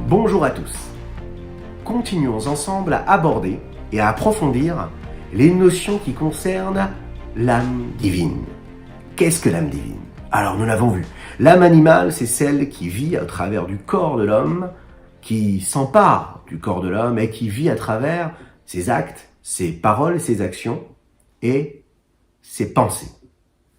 Bonjour à tous. Continuons ensemble à aborder et à approfondir les notions qui concernent l'âme divine. Qu'est-ce que l'âme divine? Alors nous l'avons vu, l'âme animale, c'est celle qui vit à travers du corps de l'homme, qui s'empare du corps de l'homme et qui vit à travers ses actes, ses paroles, ses actions et ses pensées.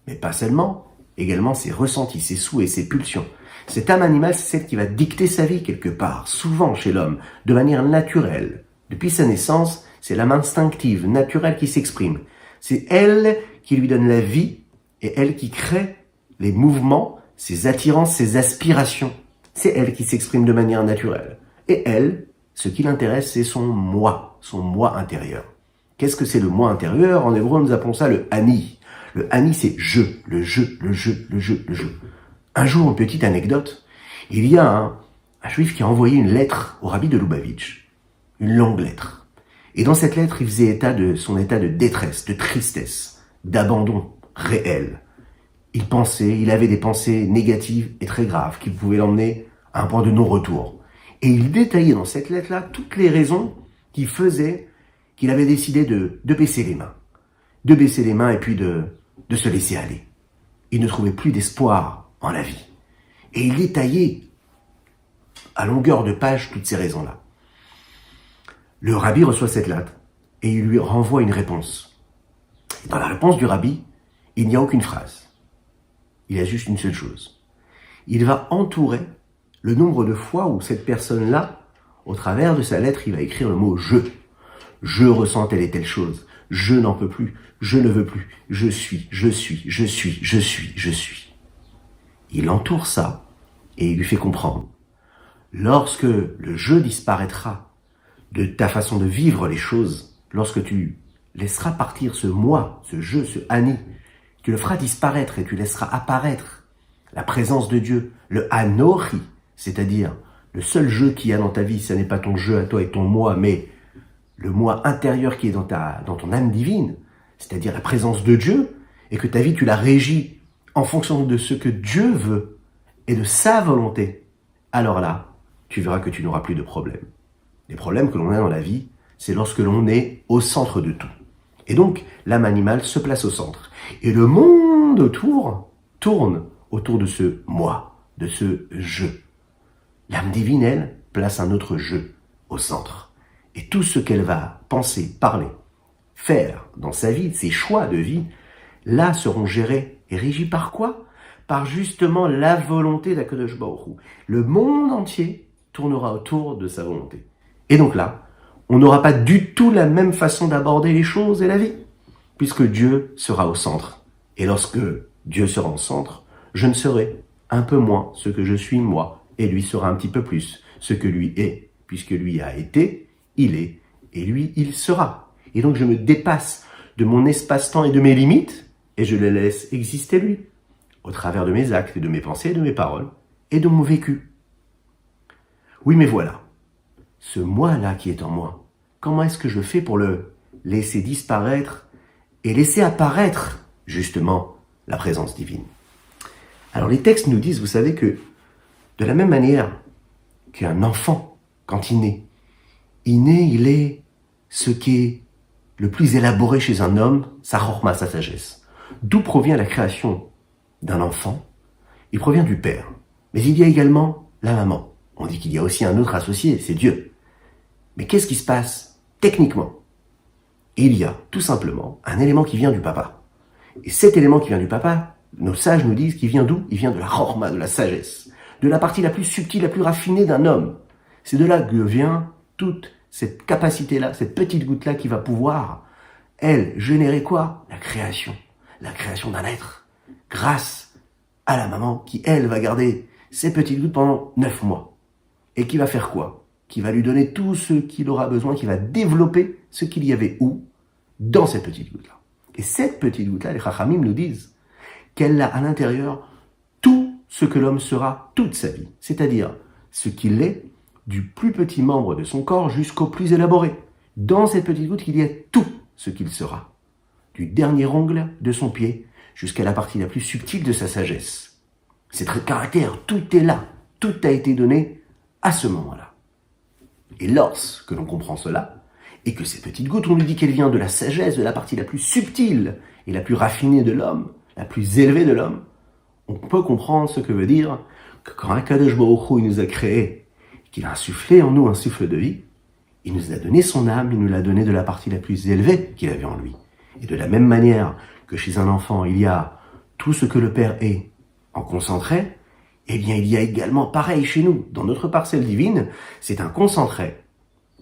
Mais pas seulement, également ses ressentis, ses souhaits, ses pulsions. Cette âme animale, c'est celle qui va dicter sa vie quelque part, souvent chez l'homme, de manière naturelle. Depuis sa naissance, c'est l'âme instinctive, naturelle qui s'exprime. C'est elle qui lui donne la vie et elle qui crée les mouvements, ses attirances, ses aspirations. C'est elle qui s'exprime de manière naturelle. Et elle, ce qui l'intéresse, c'est son moi intérieur. Qu'est-ce que c'est le moi intérieur? En hébreu, nous appelons ça le ani. Le ani, c'est je, le je, le je, le je, le je. Un jour, une petite anecdote, il y a un juif qui a envoyé une lettre au rabbi de Lubavitch, une longue lettre. Et dans cette lettre, il faisait état de son état de détresse, de tristesse, d'abandon réel. Il avait des pensées négatives et très graves qui pouvaient l'emmener à un point de non-retour. Et il détaillait dans cette lettre-là toutes les raisons qui faisaient qu'il avait décidé de baisser les mains. De baisser les mains et puis de se laisser aller. Il ne trouvait plus d'espoir en la vie. Et il détaillait à longueur de page toutes ces raisons-là. Le rabbi reçoit cette lettre et il lui renvoie une réponse. Et dans la réponse du rabbi, il n'y a aucune phrase. Il y a juste une seule chose. Il va entourer le nombre de fois où cette personne-là, au travers de sa lettre, il va écrire le mot « je ». Je ressens telle et telle chose. Je n'en peux plus. Je ne veux plus. Je suis, je suis, je suis, je suis, je suis. Il entoure ça et il lui fait comprendre. Lorsque le je disparaîtra de ta façon de vivre les choses, lorsque tu laisseras partir ce moi, ce je, ce ani, tu le feras disparaître et tu laisseras apparaître la présence de Dieu, le Anochi, c'est-à-dire le seul je qu'il y a dans ta vie, ce n'est pas ton je à toi et ton moi, mais le moi intérieur qui est dans ton âme divine, c'est-à-dire la présence de Dieu, et que ta vie tu la régis en fonction de ce que Dieu veut et de sa volonté, alors là, tu verras que tu n'auras plus de problèmes. Les problèmes que l'on a dans la vie, c'est lorsque l'on est au centre de tout. Et donc, l'âme animale se place au centre. Et le monde autour tourne autour de ce moi, de ce je. L'âme divine, elle, place un autre je au centre. Et tout ce qu'elle va penser, parler, faire dans sa vie, ses choix de vie, là seront gérés et régis par quoi? Par justement la volonté d'Akadosh Baruch Hu. Le monde entier tournera autour de sa volonté. Et donc là, on n'aura pas du tout la même façon d'aborder les choses et la vie, puisque Dieu sera au centre. Et lorsque Dieu sera au centre, je ne serai un peu moins ce que je suis moi, et lui sera un petit peu plus ce que lui est, puisque lui a été, il est, et lui, il sera. Et donc je me dépasse de mon espace-temps et de mes limites, et je le laisse exister lui, au travers de mes actes, et de mes pensées, et de mes paroles, et de mon vécu. Oui, mais voilà, ce moi-là qui est en moi, comment est-ce que je fais pour le laisser disparaître et laisser apparaître, justement, la présence divine? Alors les textes nous disent, vous savez que, de la même manière qu'un enfant, quand il naît, il est ce qui est le plus élaboré chez un homme, sa chorma, sa sagesse. D'où provient la création d'un enfant? Il provient du père. Mais il y a également la maman. On dit qu'il y a aussi un autre associé, c'est Dieu. Mais qu'est-ce qui se passe techniquement? Il y a tout simplement un élément qui vient du papa. Et cet élément qui vient du papa, nos sages nous disent qu'il vient d'où? Il vient de la chorma, de la sagesse, de la partie la plus subtile, la plus raffinée d'un homme. C'est de là que vient toute cette capacité-là, cette petite goutte-là qui va pouvoir, elle, générer quoi? La création d'un être, grâce à la maman qui, elle, va garder ces petites gouttes pendant 9 mois. Et qui va faire quoi? Qui va lui donner tout ce qu'il aura besoin, qui va développer ce qu'il y avait où? Dans cette petite goutte-là. Et cette petite goutte-là, les Chachamim nous disent qu'elle a à l'intérieur tout ce que l'homme sera toute sa vie. C'est-à-dire ce qu'il est, du plus petit membre de son corps jusqu'au plus élaboré. Dans cette petite goutte, il y a tout ce qu'il sera. Du dernier ongle de son pied jusqu'à la partie la plus subtile de sa sagesse. Ses traits de caractère, tout est là. Tout a été donné à ce moment-là. Et lorsque l'on comprend cela, et que ces petites gouttes, on nous dit qu'elles viennent de la sagesse, de la partie la plus subtile et la plus raffinée de l'homme, la plus élevée de l'homme, on peut comprendre ce que veut dire que quand Akadosh Baruch Hu, il nous a créés, qu'il a insufflé en nous un souffle de vie, il nous a donné son âme, il nous l'a donné de la partie la plus élevée qu'il avait en lui. Et de la même manière que chez un enfant, il y a tout ce que le Père est en concentré, eh bien il y a également pareil chez nous. Dans notre parcelle divine, c'est un concentré,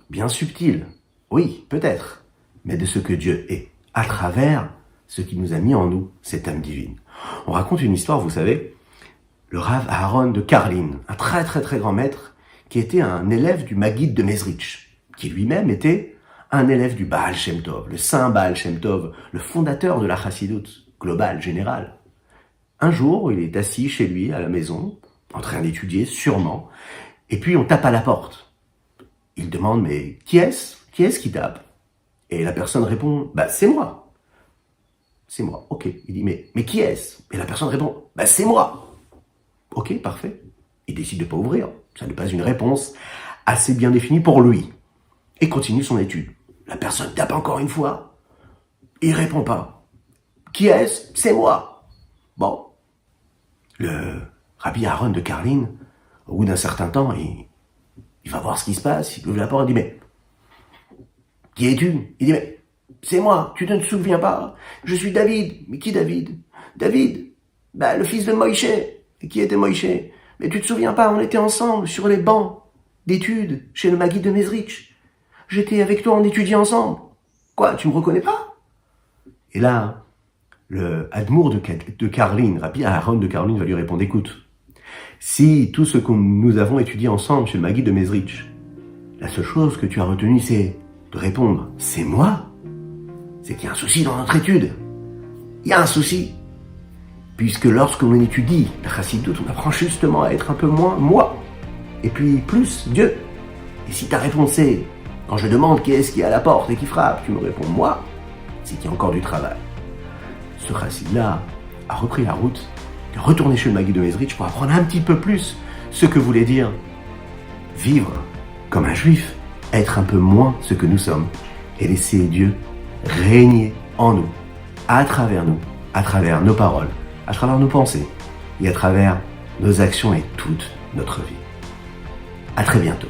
bien subtil, oui, peut-être, mais de ce que Dieu est, à travers ce qui nous a mis en nous, cette âme divine. On raconte une histoire, vous savez, le Rav Aaron de Karlin, un très très très grand maître, qui était un élève du Maguide de Mezrich, qui lui-même était un élève du Baal Shem Tov, le saint Baal Shem Tov, le fondateur de la Chassidut globale, générale. Un jour, il est assis chez lui, à la maison, en train d'étudier, sûrement, et puis on tape à la porte. Il demande, mais qui est-ce? Qui est-ce qui tape? Et la personne répond, c'est moi. C'est moi, ok. Il dit, mais qui est-ce? Et la personne répond, c'est moi. Ok, parfait. Il décide de pas ouvrir. Ça n'est pas une réponse assez bien définie pour lui. Et continue son étude. La personne tape encore une fois. Il répond pas. Qui est-ce? C'est moi. Bon. Le Rabbi Aaron de Karlin, au bout d'un certain temps, il va voir ce qui se passe. Il ouvre la porte et dit, mais qui es-tu? Il dit, mais c'est moi. Tu ne te souviens pas? Je suis David. Mais qui David? David. Le fils de Moïse. Et qui était Moïse? Mais tu te souviens pas? On était ensemble sur les bancs d'études chez le Maguide de Mezrich. J'étais avec toi, on étudiait ensemble. Quoi, tu me reconnais pas? Et là, le Admour de Karlin, Rabbi Aaron de Karlin va lui répondre, écoute, si tout ce que nous avons étudié ensemble chez le Maguide de Mezrich, la seule chose que tu as retenue, c'est de répondre, c'est moi, c'est qu'il y a un souci dans notre étude. Il y a un souci. Puisque lorsque l'on étudie la Chassidut, on apprend justement à être un peu moins moi, et puis plus Dieu. Et si ta réponse est, quand je demande qui est-ce qui est à la porte et qui frappe, tu me réponds moi, c'est qu'il y a encore du travail. Ce chassid-là a repris la route, est retourné chez le Maguide de Mezrich pour apprendre un petit peu plus ce que voulait dire vivre comme un juif, être un peu moins ce que nous sommes, et laisser Dieu régner en nous, à travers nos paroles, à travers nos pensées, et à travers nos actions et toute notre vie. À très bientôt.